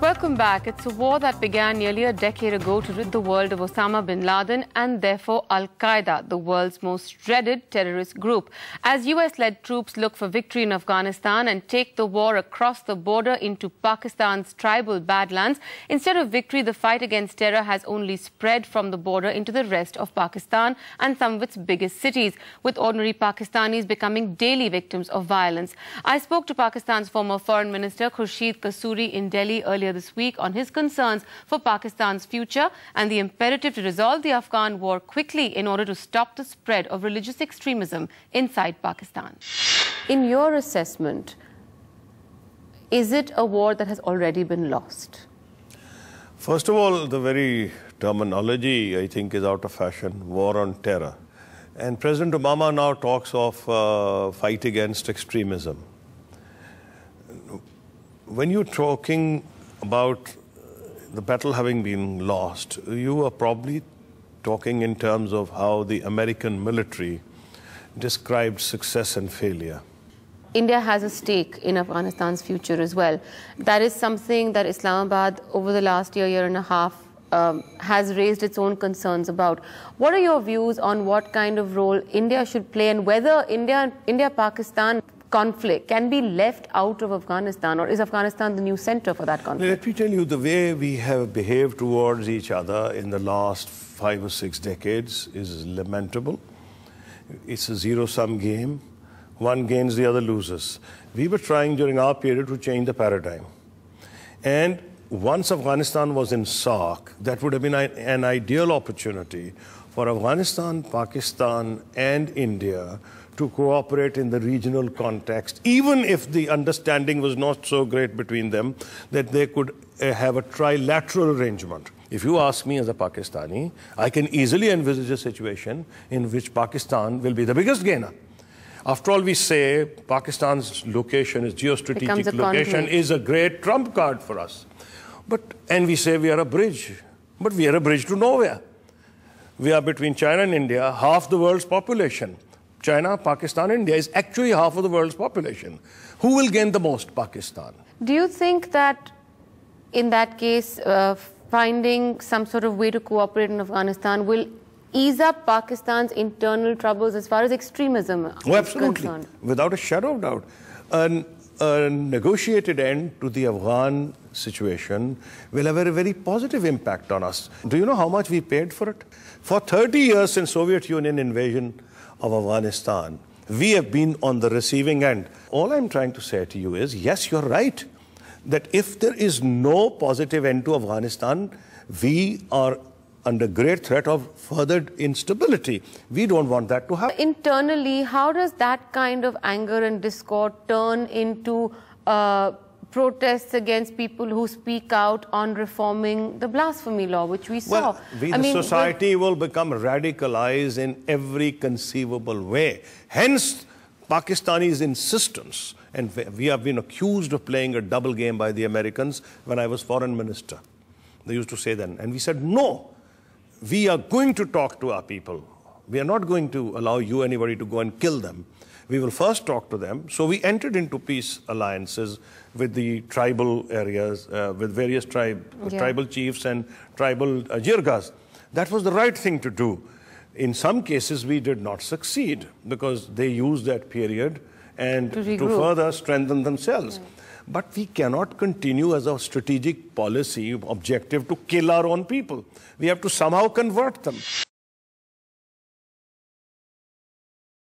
Welcome back. It's a war that began nearly a decade ago to rid the world of Osama bin Laden and therefore Al-Qaeda, the world's most dreaded terrorist group. As US-led troops look for victory in Afghanistan and take the war across the border into Pakistan's tribal badlands, instead of victory, the fight against terror has only spread from the border into the rest of Pakistan and some of its biggest cities, with ordinary Pakistanis becoming daily victims of violence. I spoke to Pakistan's former Foreign Minister Khursheed Kasuri in Delhi earlier this week on his concerns for Pakistan's future and the imperative to resolve the Afghan war quickly in order to stop the spread of religious extremism inside Pakistan. In your assessment, is it a war that has already been lost? First of all, the very terminology, I think, is out of fashion, war on terror. And President Obama now talks of fight against extremism. When you're talking about the battle having been lost, you are probably talking in terms of how the American military described success and failure. India has a stake in Afghanistan's future as well. That is something that Islamabad over the last year and a half has raised its own concerns about. What are your views on what kind of role India should play and whether India-Pakistan conflict can be left out of Afghanistan, or is Afghanistan the new center for that conflict? Let me tell you, the way we have behaved towards each other in the last 5 or 6 decades is lamentable. It's a zero-sum game. One gains, the other loses. We were trying during our period to change the paradigm. And once Afghanistan was in SAARC, that would have been an ideal opportunity for Afghanistan, Pakistan, and India to cooperate in the regional context, even if the understanding was not so great between them, that they could have a trilateral arrangement. If you ask me as a Pakistani, I can easily envisage a situation in which Pakistan will be the biggest gainer. After all, we say Pakistan's location, its geostrategic location, is a great trump card for us. And we say we are a bridge, but we are a bridge to nowhere. We are between China and India, half the world's population. China, Pakistan, India is actually half of the world's population. Who will gain the most? Pakistan. Do you think that in that case, finding some sort of way to cooperate in Afghanistan will ease up Pakistan's internal troubles as far as extremism is concerned? Without a shadow of doubt. A negotiated end to the Afghan situation will have a very positive impact on us. Do you know how much we paid for it? For 30 years since Soviet Union invasion of Afghanistan, we have been on the receiving end. All I'm trying to say to you is, yes, you're right, that if there is no positive end to Afghanistan, we are under great threat of further instability. We don't want that to happen. Internally, how does that kind of anger and discord turn into protests against people who speak out on reforming the blasphemy law, which we saw? Well, the society will become radicalized in every conceivable way. Hence, Pakistani's insistence, and we have been accused of playing a double game by the Americans when I was foreign minister. They used to say then, and we said, no, we are going to talk to our people. We are not going to allow anybody to go and kill them. We will first talk to them. So we entered into peace alliances with the tribal areas, with various tribal chiefs and tribal jirgas. That was the right thing to do. In some cases, we did not succeed because they used that period and to further strengthen themselves. Right. But we cannot continue as a strategic policy objective to kill our own people. We have to somehow convert them.